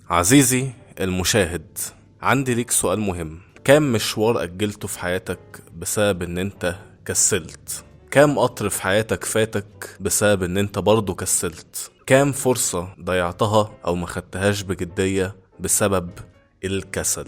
عزيزي المشاهد، عندي ليك سؤال مهم. كام مشوار أجلته في حياتك بسبب ان انت كسلت؟ كام قطر في حياتك فاتك بسبب ان انت برضو كسلت؟ كام فرصة ضيعتها او ما خدتهاش بجدية بسبب الكسل؟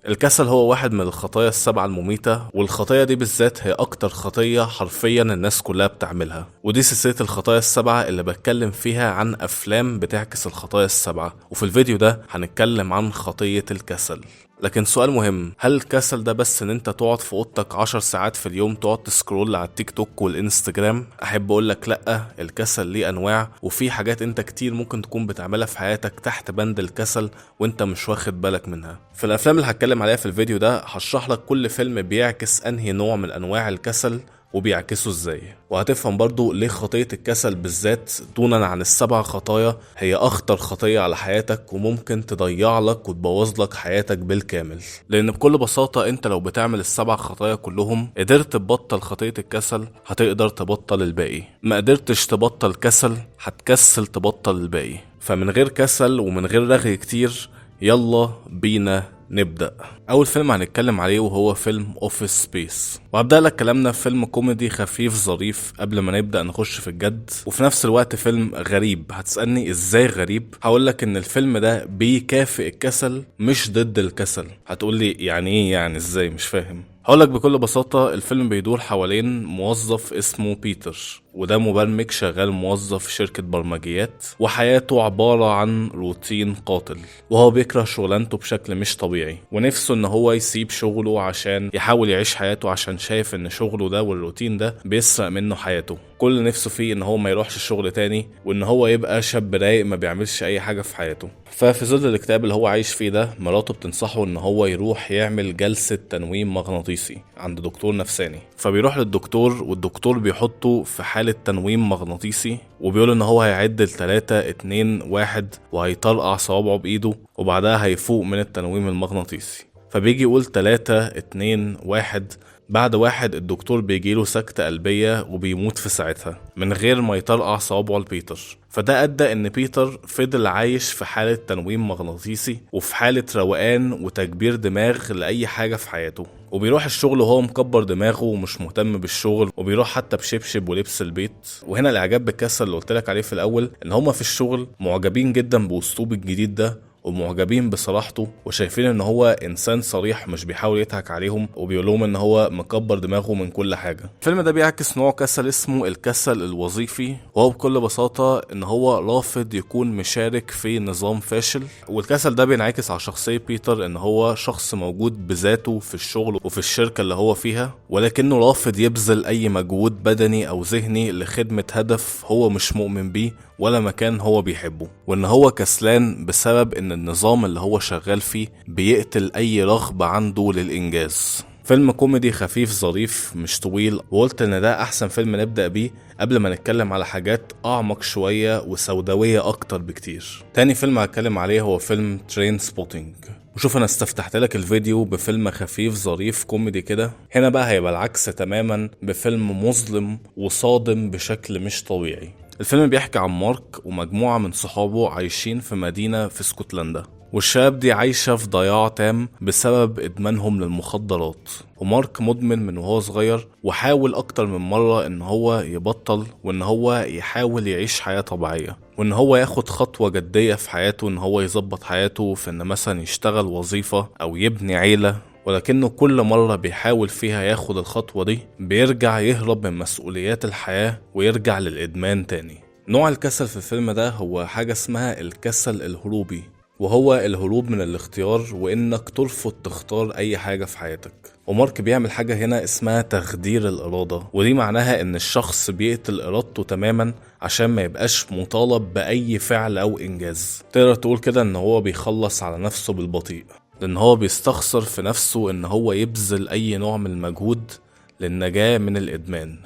الكسل هو واحد من الخطايا السبعة المميتة، والخطايا دي بالذات هي أكتر خطية حرفيا الناس كلها بتعملها. ودي سلسلة الخطايا السبعة اللي بتكلم فيها عن أفلام بتعكس الخطايا السبعة، وفي الفيديو ده هنتكلم عن خطية الكسل. لكن سؤال مهم، هل الكسل ده بس ان انت تقعد في اوضتك 10 ساعات في اليوم تقعد تسكرول على التيك توك والانستجرام؟ احب اقولك لأ، الكسل ليه انواع، وفي حاجات انت كتير ممكن تكون بتعملها في حياتك تحت بند الكسل وانت مش واخد بالك منها. في الافلام اللي هتكلم عليها في الفيديو ده هشرح لك كل فيلم بيعكس انهي نوع من انواع الكسل وبيعكسوا ازاي، وهتفهم برضو ليه خطية الكسل بالذات دونا عن السبع خطايا هي اخطر خطية على حياتك وممكن تضيع لك وتبوظ لك حياتك بالكامل. لان بكل بساطة انت لو بتعمل السبع خطايا كلهم قدرت تبطل خطية الكسل هتقدر تبطل الباقي، ما قدرتش تبطل كسل هتكسل تبطل الباقي. فمن غير كسل ومن غير رغي كتير، يلا بينا نبدأ. أول فيلم هنتكلم عليه وهو فيلم اوفيس سبيس، وهبدأ لك كلامنا في فيلم كوميدي خفيف ظريف قبل ما نبدأ نخش في الجد، وفي نفس الوقت فيلم غريب. هتسألني ازاي غريب؟ هقول لك ان الفيلم ده بيكافئ الكسل مش ضد الكسل. هتقولي يعني ايه؟ يعني ازاي؟ مش فاهم. هقولك بكل بساطة، الفيلم بيدور حوالين موظف اسمه بيتر، وده مبرمج شغال موظف في شركة برمجيات، وحياته عبارة عن روتين قاتل، وهو بيكره شغلانته بشكل مش طبيعي، ونفسه ان هو يسيب شغله عشان يحاول يعيش حياته، عشان شايف ان شغله ده والروتين ده بيسرق منه حياته. كل نفسه فيه ان هو ما يروحش الشغل تاني، وان هو يبقى شاب رايق ما بيعملش اي حاجة في حياته. ففي ظل الاكتئاب اللي هو عايش فيه ده، مراته بتنصحه ان هو يروح يعمل جلسة تنويم مغناطيسي عند دكتور نفساني. فبيروح للدكتور، والدكتور بيحطه في حالة تنويم مغناطيسي، وبيقول ان هو هيعد ل3 2 1 وهيطرقع صوابعه بايده، وبعدها هيفوق من التنويم المغناطيسي. فبيجي يقول 3 2 1، بعد 1 الدكتور بيجيله سكتة قلبية وبيموت في ساعتها من غير ما يطرقع صوابعه لبيتر. فده أدى إن بيتر فضل عايش في حالة تنويم مغناطيسي وفي حالة روقان وتكبير دماغ لأي حاجة في حياته، وبيروح الشغل وهو مكبر دماغه ومش مهتم بالشغل، وبيروح حتى بشبشب ولبس البيت. وهنا الإعجاب بالكسل اللي قلتلك عليه في الأول، إن هما في الشغل معجبين جدا بأسلوب الجديد ده ومعجبين بصراحته، وشايفين ان هو انسان صريح مش بيحاول يضحك عليهم، وبيقول لهم ان هو مكبر دماغه من كل حاجه. الفيلم ده بيعكس نوع كسل اسمه الكسل الوظيفي، وهو بكل بساطه ان هو رافض يكون مشارك في نظام فاشل. والكسل ده بينعكس على شخصيه بيتر، ان هو شخص موجود بذاته في الشغل وفي الشركه اللي هو فيها، ولكنه رافض يبذل اي مجهود بدني او ذهني لخدمه هدف هو مش مؤمن بيه ولا مكان هو بيحبه، وان هو كسلان بسبب ان النظام اللي هو شغال فيه بيقتل اي رغبة عنده للانجاز. فيلم كوميدي خفيف ظريف مش طويل، وقلت ان ده احسن فيلم نبدأ بيه قبل ما نتكلم على حاجات اعمق شوية وسوداوية اكتر بكتير. تاني فيلم هتكلم عليه هو فيلم ترين سبوتينج. وشوف، انا استفتحت لك الفيديو بفيلم خفيف ظريف كوميدي كده، هنا بقى هيبقى العكس تماما، بفيلم مظلم وصادم بشكل مش طبيعي. الفيلم بيحكي عن مارك ومجموعة من صحابه عايشين في مدينة في اسكتلندا، والشباب دي عايشة في ضياع تام بسبب إدمانهم للمخدرات. ومارك مدمن من وهو صغير، وحاول أكتر من مرة إن هو يبطل، وإن هو يحاول يعيش حياة طبيعية، وإن هو ياخد خطوة جدية في حياته، إن هو يظبط حياته في إن مثلا يشتغل وظيفة أو يبني عيلة. ولكنه كل مرة بيحاول فيها ياخد الخطوة دي بيرجع يهرب من مسؤوليات الحياة ويرجع للإدمان تاني. نوع الكسل في الفيلم ده هو حاجة اسمها الكسل الهروبي، وهو الهروب من الاختيار وإنك ترفض تختار أي حاجة في حياتك. ومارك بيعمل حاجة هنا اسمها تخدير الإرادة، ودي معناها إن الشخص بيقتل إرادته تماما عشان ما يبقاش مطالب بأي فعل أو إنجاز. تقدر تقول كده إن هو بيخلص على نفسه بالبطيء، لأن هو بيستخسر في نفسه إن هو يبذل أي نوع من المجهود للنجاة من الإدمان.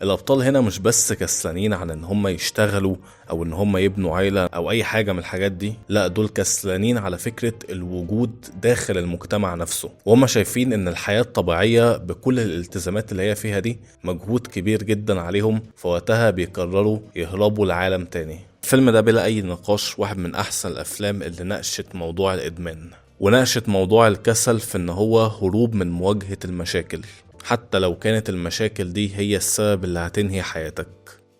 الابطال هنا مش بس كسلانين عن ان هم يشتغلوا او ان هم يبنوا عيلة او اي حاجة من الحاجات دي، لا دول كسلانين على فكرة الوجود داخل المجتمع نفسه، وهم شايفين ان الحياة الطبيعية بكل الالتزامات اللي هي فيها دي مجهود كبير جدا عليهم، فوقتها بيقرروا يهربوا لعالم تاني. الفيلم ده بلا اي نقاش واحد من احسن الافلام اللي ناقشت موضوع الادمان، وناقشت موضوع الكسل في ان هو هروب من مواجهة المشاكل، حتى لو كانت المشاكل دي هي السبب اللي هتنهي حياتك.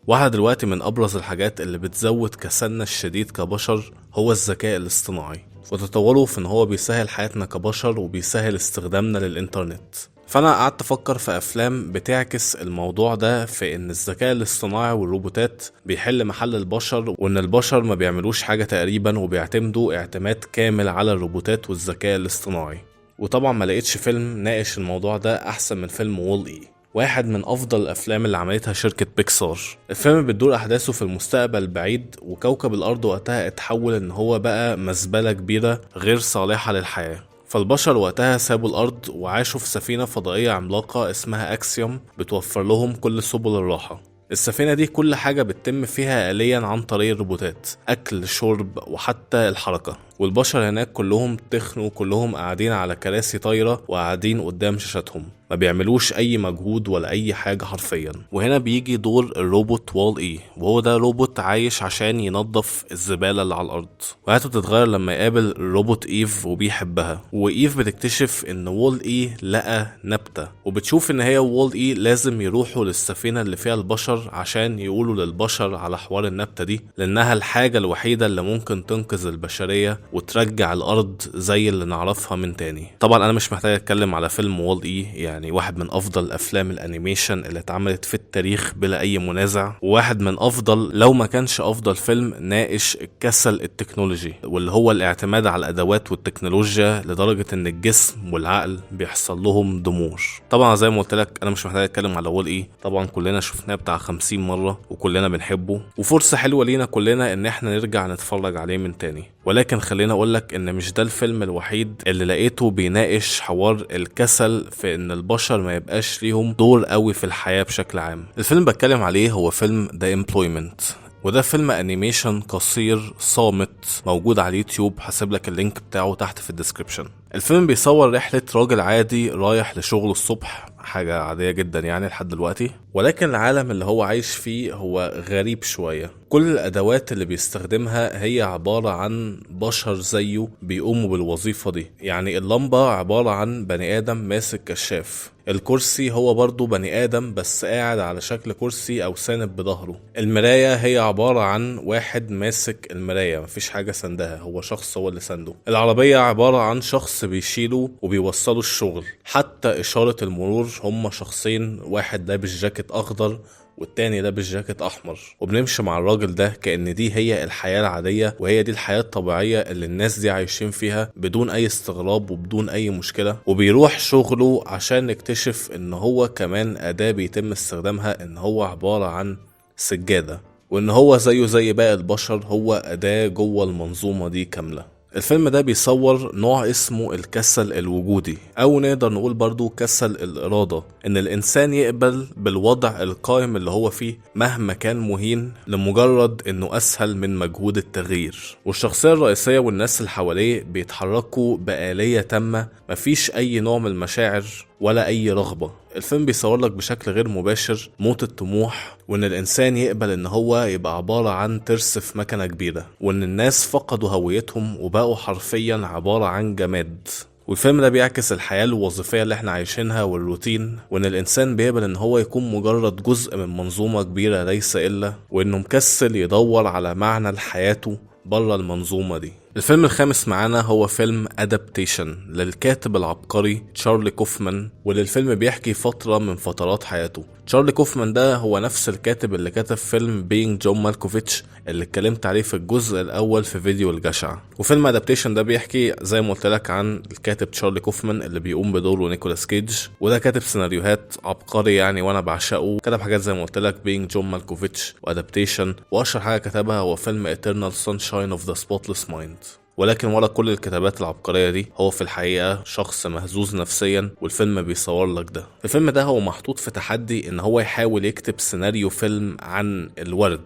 واحدة دلوقتي من أبرز الحاجات اللي بتزود كسلنا الشديد كبشر هو الذكاء الاصطناعي، وتطوره في إن هو بيسهل حياتنا كبشر وبيسهل استخدامنا للإنترنت. فأنا قعدت أفكر في أفلام بتعكس الموضوع ده، في إن الذكاء الاصطناعي والروبوتات بيحل محل البشر، وإن البشر ما بيعملوش حاجة تقريبا وبيعتمدوا اعتماد كامل على الروبوتات والذكاء الاصطناعي. وطبعا ما لقيتش فيلم ناقش الموضوع ده احسن من فيلم وول اي، واحد من افضل الافلام اللي عملتها شركة بيكسار. الفيلم بتدور احداثه في المستقبل البعيد، وكوكب الارض وقتها اتحول ان هو بقى مزبلة كبيرة غير صالحة للحياة. فالبشر وقتها سابوا الارض وعاشوا في سفينة فضائية عملاقة اسمها اكسيوم بتوفر لهم كل سبل الراحة. السفينة دي كل حاجة بتتم فيها آليا عن طريق الروبوتات، أكل شرب وحتى الحركة. والبشر هناك كلهم تخنوا، كلهم قاعدين على كراسي طايرة وقاعدين قدام شاشاتهم، ما بيعملوش أي مجهود ولا أي حاجة حرفيا. وهنا بيجي دور الروبوت وول إي، وهو ده روبوت عايش عشان ينظف الزبالة اللي على الأرض. وحياته بتتغير لما يقابل الروبوت إيف وبيحبها، وإيف بتكتشف إن وول إي لقى نبتة، وبتشوف إن هي وول إي لازم يروحوا للسفينة اللي فيها البشر عشان يقولوا للبشر على حوار النبتة دي، لأنها الحاجة الوحيدة اللي ممكن تنقذ البشرية وترجع الأرض زي اللي نعرفها من تاني. طبعا أنا مش محتاج أتكلم على فيلم وول إي، يعني واحد من أفضل أفلام الأنيميشن اللي اتعملت في التاريخ بلا أي منازع، وواحد من أفضل لو ما كانش أفضل فيلم ناقش الكسل التكنولوجي، واللي هو الاعتماد على الأدوات والتكنولوجيا لدرجة إن الجسم والعقل بيحصل لهم ضمور. طبعا زي ما قلت لك أنا مش محتاج أتكلم على وول إي، طبعا كلنا شفناه بتاع 50 مرة وكلنا بنحبه، وفرصة حلوة لينا كلنا إن احنا نرجع نتفرج عليه من تاني. ولكن خلينا أقولك إن مش ده الفيلم الوحيد اللي لقيته بيناقش حوار الكسل، في إن البشر ما يبقاش ليهم دور قوي في الحياة بشكل عام. الفيلم بتكلم عليه هو فيلم The Employment، وده فيلم انيميشن قصير صامت موجود على اليوتيوب، هسيب لك اللينك بتاعه تحت في الديسكريبشن. الفيلم بيصور رحلة راجل عادي رايح لشغله الصبح، حاجة عادية جدا يعني لحد دلوقتي، ولكن العالم اللي هو عايش فيه هو غريب شوية. كل الأدوات اللي بيستخدمها هي عبارة عن بشر زيه بيقوموا بالوظيفة دي. يعني اللمبة عبارة عن بني آدم ماسك كشاف، الكرسي هو برضو بني آدم بس قاعد على شكل كرسي أو ساند بظهره، المراية هي عبارة عن واحد ماسك المراية مفيش حاجة سندها، هو شخص هو اللي سنده، العربية عبارة عن شخص بيشيله وبيوصله الشغل، حتى إشارة المرور هم شخصين، واحد لابس جاكيت أخضر والتاني لابس جاكيت احمر، وبنمشي مع الراجل ده كأن دي هي الحياة العادية وهي دي الحياة الطبيعية اللي الناس دي عايشين فيها بدون اي استغراب وبدون اي مشكلة. وبيروح شغله عشان نكتشف ان هو كمان اداة بيتم استخدامها، ان هو عبارة عن سجادة، وان هو زيه زي باقي البشر، هو اداة جوه المنظومة دي كاملة. الفيلم ده بيصور نوع اسمه الكسل الوجودي، او نقدر نقول برضو كسل الارادة، ان الانسان يقبل بالوضع القائم اللي هو فيه مهما كان مهين لمجرد انه اسهل من مجهود التغيير. والشخصية الرئيسية والناس اللي حواليه بيتحركوا بآلية تامة، مفيش اي نوع من المشاعر ولا اي رغبة. الفيلم بيصور لك بشكل غير مباشر موت الطموح، وان الانسان يقبل ان هو يبقى عبارة عن ترس في مكنة كبيرة، وان الناس فقدوا هويتهم وبقوا حرفيا عبارة عن جماد. والفيلم ده بيعكس الحياة الوظيفية اللي احنا عايشينها والروتين، وان الانسان بيقبل ان هو يكون مجرد جزء من منظومة كبيرة ليس الا، وانه مكسل يدور على معنى لحياته بره المنظومة دي. الفيلم الخامس معانا هو فيلم أدابتيشن للكاتب العبقري تشارلي كوفمان، واللي الفيلم بيحكي فترة من فترات حياته. تشارلي كوفمان ده هو نفس الكاتب اللي كتب فيلم بينج جون مالكوفيتش اللي اتكلمت عليه في الجزء الأول في فيديو الجشع. وفيلم أدابتيشن ده بيحكي زي ما قلت لك عن الكاتب تشارلي كوفمان اللي بيقوم بدوره نيكولاس كيج، وده كاتب سيناريوهات عبقري يعني وانا بعشقه. كتب حاجات زي ما قلت لك بينج جون مالكوفيتش وأدابتيشن، وأشهر حاجة كتبها هو فيلم Eternal Sunshine of the Spotless Mind. ولكن ورا كل الكتابات العبقرية دي هو في الحقيقة شخص مهزوز نفسيا، والفيلم بيصور لك ده. الفيلم ده هو محطوط في تحدي ان هو يحاول يكتب سيناريو فيلم عن الورد.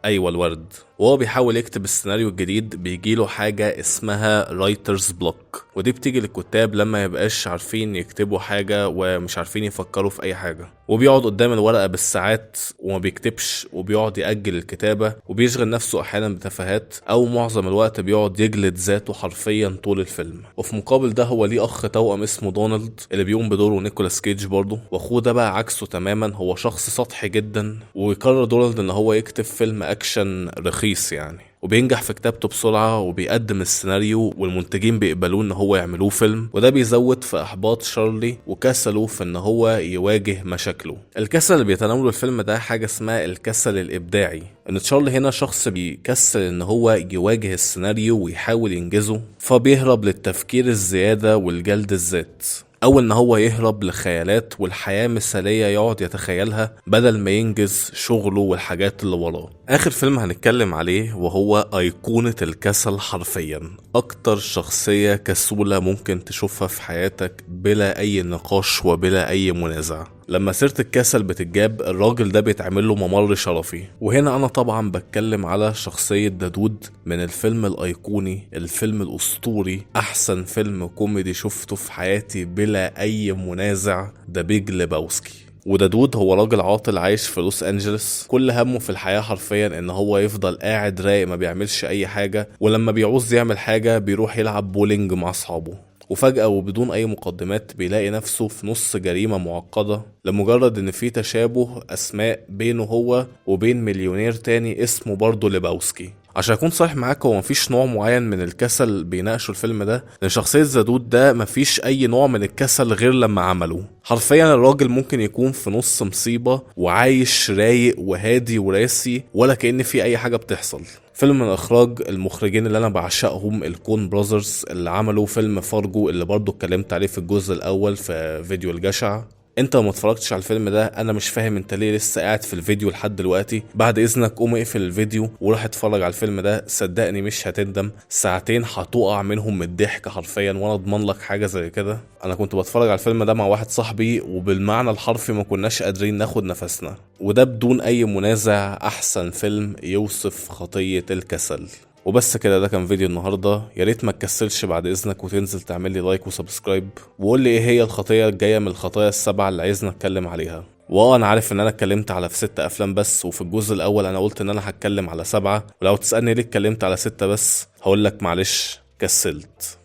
ايوه الورد. وهو بيحاول يكتب السيناريو الجديد بيجيله حاجة اسمها رايترز بلوك، ودي بتيجي للكتاب لما يبقاش عارفين يكتبوا حاجة ومش عارفين يفكروا في اي حاجة، وبيقعد قدام الورقة بالساعات وما بيكتبش، وبيقعد يأجل الكتابة، وبيشغل نفسه احيانا بتفاهات، او معظم الوقت بيقعد يجلد ذاته حرفيا طول الفيلم. وفي مقابل ده هو ليه اخ توأم اسمه دونالد اللي بيقوم بدوره نيكولاس كيج برضه، واخوه ده بقى عكسه تماما، هو شخص سطحي جدا. ويقرر دونالد ان هو يكتب فيلم اكشن رخيص يعني، وبينجح في كتابته بسرعة، وبيقدم السيناريو والمنتجين بيقبلوه ان هو يعملوه فيلم، وده بيزود في احباط شارلي وكسله في ان هو يواجه مشاكله. الكسل اللي بيتناوله الفيلم ده حاجة اسمها الكسل الابداعي، ان تشارلي هنا شخص بيكسل ان هو يواجه السيناريو ويحاول ينجزه، فبيهرب للتفكير الزيادة والجلد الذات، او ان هو يهرب لخيالات والحياة مثالية يقعد يتخيلها بدل ما ينجز شغله والحاجات اللي وراه. اخر فيلم هنتكلم عليه وهو ايقونة الكسل، حرفيا اكتر شخصية كسولة ممكن تشوفها في حياتك بلا اي نقاش وبلا اي منازع. لما سيرة الكسل بتتجاب الراجل ده بيتعمل له ممر شرفي، وهنا انا طبعا بتكلم على شخصية دادود من الفيلم الايقوني، الفيلم الاسطوري، احسن فيلم كوميدي شفته في حياتي بلا اي منازع، ذا بيج ليباوسكي. ودادود هو راجل عاطل عايش في لوس انجلس، كل همه في الحياة حرفيا ان هو يفضل قاعد رايق ما بيعملش اي حاجة، ولما بيعوز يعمل حاجة بيروح يلعب بولينج مع اصحابه. وفجأة وبدون أي مقدمات بيلاقي نفسه في نص جريمة معقدة لمجرد إن في تشابه أسماء بينه هو وبين مليونير تاني اسمه برضه ليباوسكي. عشان اكون صريح معاك، هو مفيش نوع معين من الكسل بيناقشه الفيلم ده، لان شخصية زادود ده مفيش اي نوع من الكسل غير لما عمله. حرفيا الراجل ممكن يكون في نص مصيبة وعايش رايق وهادي وراسي ولا كأن في اي حاجة بتحصل. فيلم من اخراج المخرجين اللي انا بعشقهم، الكون براذرز، اللي عملوا فيلم فارجو اللي برضو اتكلمت عليه في الجزء الاول في فيديو الجشع. انت ما اتفرجتش على الفيلم ده، انا مش فاهم انت ليه لسه قاعد في الفيديو لحد دلوقتي. بعد اذنك قوم اقفل الفيديو وروح اتفرج على الفيلم ده، صدقني مش هتندم. ساعتين هتقع منهم من الضحك حرفيا، وانا اضمن لك حاجه زي كده. انا كنت بتفرج على الفيلم ده مع واحد صاحبي، وبالمعنى الحرفي ما كناش قادرين ناخد نفسنا، وده بدون اي منازع احسن فيلم يوصف خطيه الكسل. وبس كده، ده كان فيديو النهارده. يا ريت ما تكسلش بعد اذنك وتنزل تعمل لي لايك وسبسكرايب، وقول لي ايه هي الخطيه الجايه من الخطايا السبعه اللي عايزنا نتكلم عليها. انا عارف ان انا اتكلمت على في 6 افلام بس، وفي الجزء الاول انا قلت ان انا هتكلم على 7، ولو تسالني ليه اتكلمت على 6 بس هقول لك معلش كسلت.